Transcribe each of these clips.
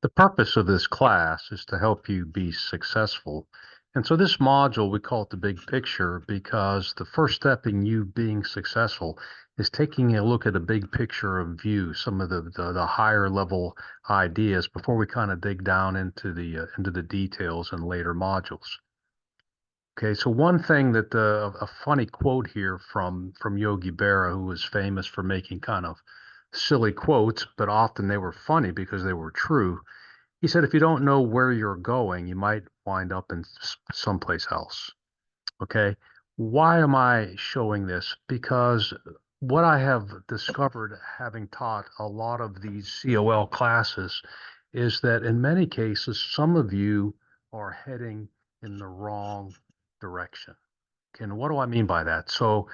The purpose of this class is to help you be successful. And so this module, we call it the big picture because the first step in you being successful is taking a look at a big picture of view, some of the higher level ideas before we kind of dig down into the details in later modules. Okay, so one thing that a funny quote here from Yogi Berra, who was famous for making kind of silly quotes, but often they were funny because they were true. He said, if you don't know where you're going, you might wind up in someplace else. Okay. Why am I showing this? Because what I have discovered having taught a lot of these COL classes is that in many cases, some of you are heading in the wrong direction. Okay, and what do I mean by that? So,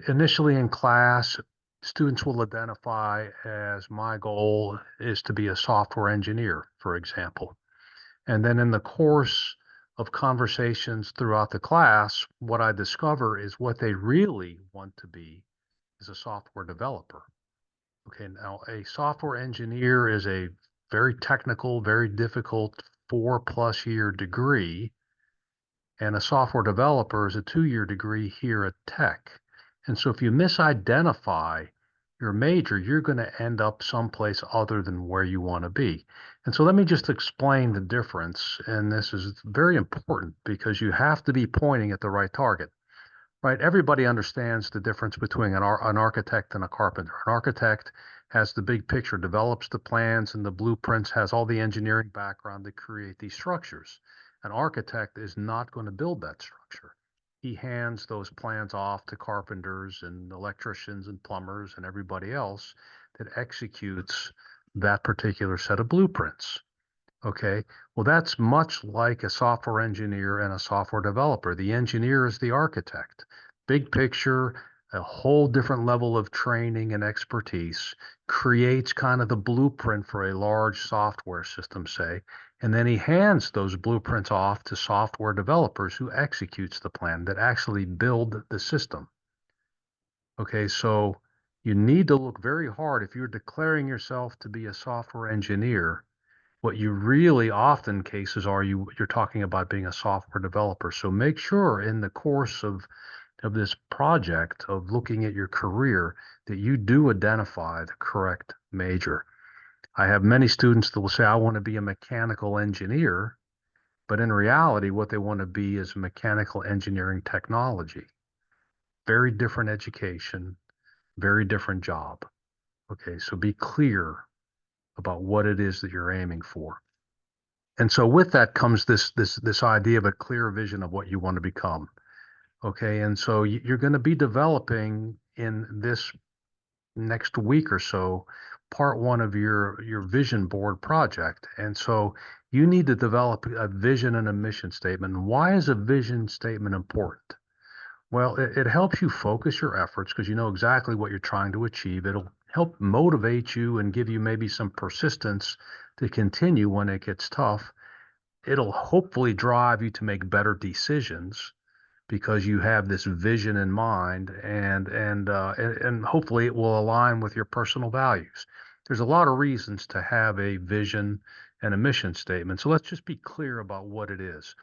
initially in class, students will identify as my goal is to be a software engineer, for example. And then in the course of conversations throughout the class, what I discover is what they really want to be is a software developer. Okay, now a software engineer is a very technical, very difficult 4+ year degree, and a software developer is a 2 year degree here at Tech. And so if you misidentify your major, you're going to end up someplace other than where you want to be. And so let me just explain the difference. And this is very important because you have to be pointing at the right target, right? Everybody understands the difference between an architect and a carpenter. An architect has the big picture, develops the plans and the blueprints, has all the engineering background to create these structures. An architect is not going to build that structure. He hands those plans off to carpenters and electricians and plumbers and everybody else that executes that particular set of blueprints. Okay, well, that's much like a software engineer and a software developer. The engineer is the architect. Big picture, a whole different level of training and expertise, creates kind of the blueprint for a large software system, say, and then he hands those blueprints off to software developers who executes the plan that actually build the system. Okay, so you need to look very hard if you're declaring yourself to be a software engineer. What you really often cases are you're talking about being a software developer. So make sure in the course of this project of looking at your career that you do identify the correct major. I have many students that will say, I want to be a mechanical engineer, but in reality, what they want to be is mechanical engineering technology. Very different education, very different job. Okay, so be clear about what it is that you're aiming for. And so with that comes this idea of a clear vision of what you want to become. Okay, and so you're going to be developing in this next week or so part one of your vision board project. And so you need to develop a vision and a mission statement. Why is a vision statement important? Well, it helps you focus your efforts because you know exactly what you're trying to achieve. It'll help motivate you and give you maybe some persistence to continue when it gets tough. It'll hopefully drive you to make better decisions because you have this vision in mind, and hopefully it will align with your personal values. There's a lot of reasons to have a vision and a mission statement. So let's just be clear about what it is.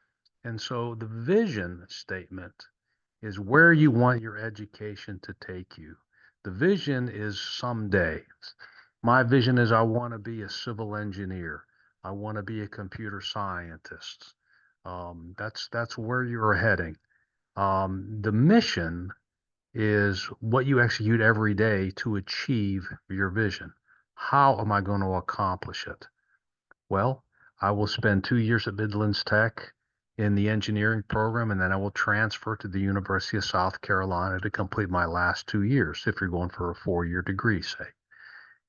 And so the vision statement is where you want your education to take you. The vision is someday. My vision is I want to be a civil engineer. I want to be a computer scientist. That's where you're heading. The mission is what you execute every day to achieve your vision. How am I going to accomplish it? Well, I will spend 2 years at Midlands Tech in the engineering program, and then I will transfer to the University of South Carolina to complete my last 2 years if you're going for a 4 year degree, say.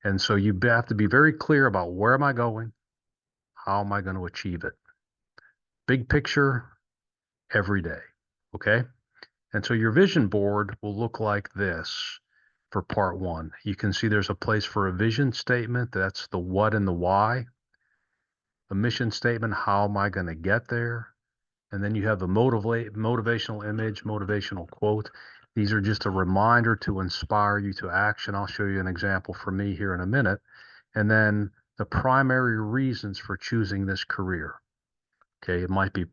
And so you have to be very clear about where am I going? How am I going to achieve it? Big picture every day. Okay. And so your vision board will look like this for part one. You can see there's a place for a vision statement. That's the what and the why. A mission statement. How am I going to get there? And then you have the motivational image, motivational quote. These are just a reminder to inspire you to action. I'll show you an example for me here in a minute. And then the primary reasons for choosing this career. Okay, it might be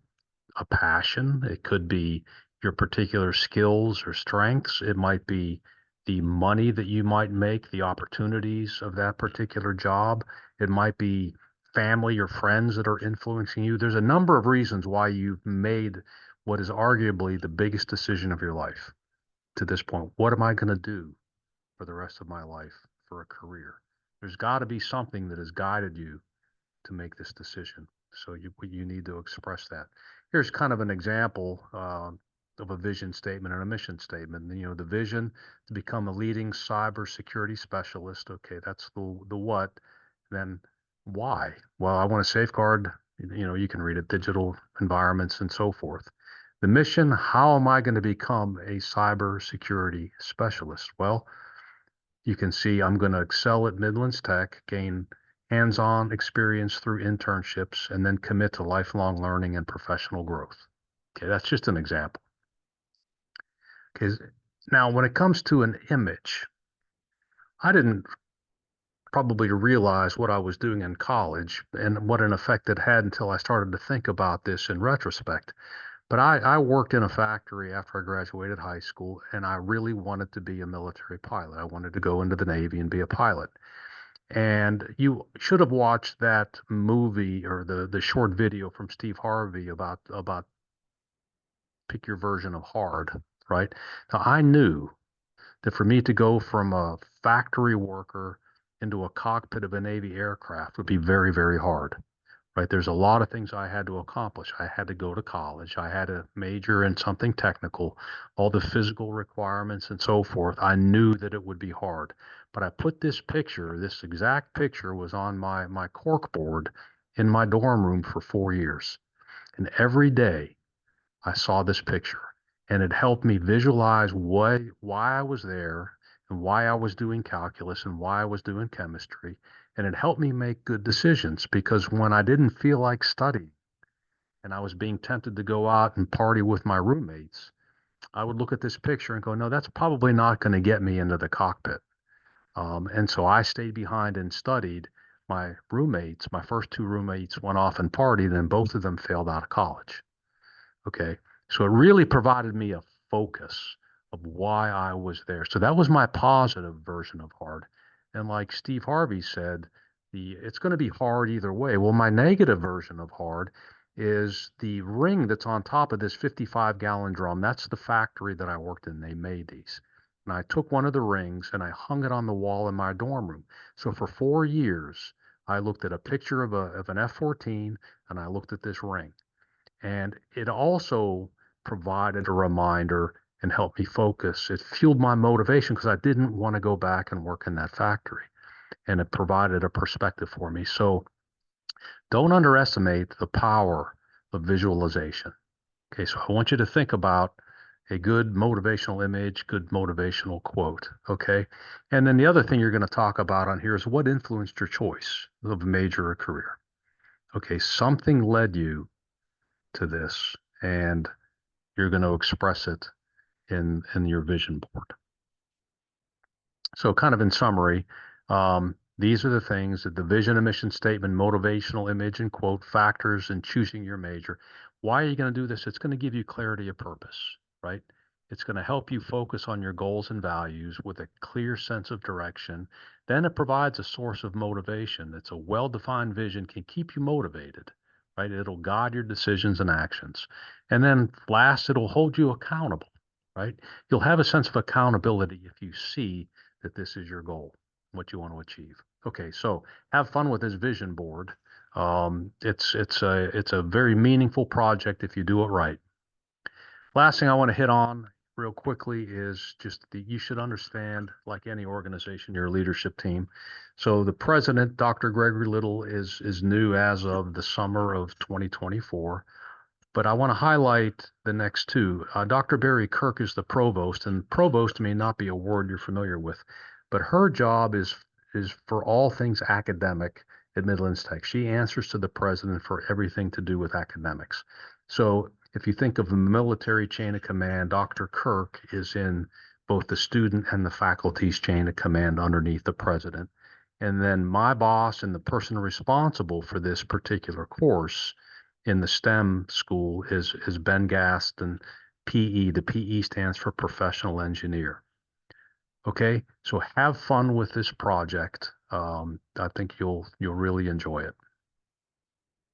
a passion. It could be your particular skills or strengths. It might be the money that you might make, the opportunities of that particular job. It might be family or friends that are influencing you. There's a number of reasons why you've made what is arguably the biggest decision of your life to this point. What am I going to do for the rest of my life for a career? There's got to be something that has guided you to make this decision. So you need to express that. Here's kind of an example of a vision statement and a mission statement. You know, the vision to become a leading cybersecurity specialist. Okay, that's the what. Then why? Well, I want to safeguard. You know, you can read it, digital environments and so forth. The mission, how am I going to become a cybersecurity specialist? Well, you can see I'm going to excel at Midlands Tech, gain hands-on experience through internships, and then commit to lifelong learning and professional growth. Okay, that's just an example. Okay, now when it comes to an image, I didn't probably realize what I was doing in college and what an effect it had until I started to think about this in retrospect. But I worked in a factory after I graduated high school, and I really wanted to be a military pilot. I wanted to go into the Navy and be a pilot. And you should have watched that movie or the short video from Steve Harvey about pick your version of hard, right? Now I knew that for me to go from a factory worker into a cockpit of a Navy aircraft would be very, very hard, right? There's a lot of things I had to accomplish. I had to go to college. I had to major in something technical, all the physical requirements and so forth. I knew that it would be hard. But I put this picture, this exact picture was on my cork board in my dorm room for 4 years. And every day I saw this picture and it helped me visualize why I was there and why I was doing calculus and why I was doing chemistry. And it helped me make good decisions because when I didn't feel like studying and I was being tempted to go out and party with my roommates, I would look at this picture and go, no, that's probably not going to get me into the cockpit. And so I stayed behind and studied. My roommates, my first two roommates went off and partied, and both of them failed out of college. Okay. So it really provided me a focus of why I was there. So that was my positive version of hard. And like Steve Harvey said, it's going to be hard either way. Well, my negative version of hard is the ring that's on top of this 55-gallon drum. That's the factory that I worked in. They made these. And I took one of the rings and I hung it on the wall in my dorm room. So for 4 years, I looked at a picture of an F-14 and I looked at this ring. And it also provided a reminder and helped me focus. It fueled my motivation because I didn't want to go back and work in that factory. And it provided a perspective for me. So don't underestimate the power of visualization. Okay, so I want you to think about a good motivational image, good motivational quote. Okay. And then the other thing you're going to talk about on here is what influenced your choice of a major or career. Okay, something led you to this, and you're going to express it in your vision board. So kind of in summary, these are the things that the vision and mission statement, motivational image and quote factors in choosing your major. Why are you going to do this? It's going to give you clarity of purpose, right? It's going to help you focus on your goals and values with a clear sense of direction. Then it provides a source of motivation. It's a well-defined vision can keep you motivated, right? It'll guide your decisions and actions. And then last, it'll hold you accountable, right? You'll have a sense of accountability if you see that this is your goal, what you want to achieve. Okay, so have fun with this vision board. It's a very meaningful project if you do it right. Last thing I want to hit on real quickly is just that you should understand, like any organization, your leadership team. So the president, Dr. Gregory Little, is new as of the summer of 2024. But I want to highlight the next two. Dr. Barry Kirk is the provost, and provost may not be a word you're familiar with, but her job is for all things academic at Midlands Tech. She answers to the president for everything to do with academics. So if you think of the military chain of command, Dr. Kirk is in both the student and the faculty's chain of command underneath the president. And then my boss and the person responsible for this particular course in the STEM school is Ben Gaston, PE. The PE stands for professional engineer. Okay, so have fun with this project. I think you'll really enjoy it.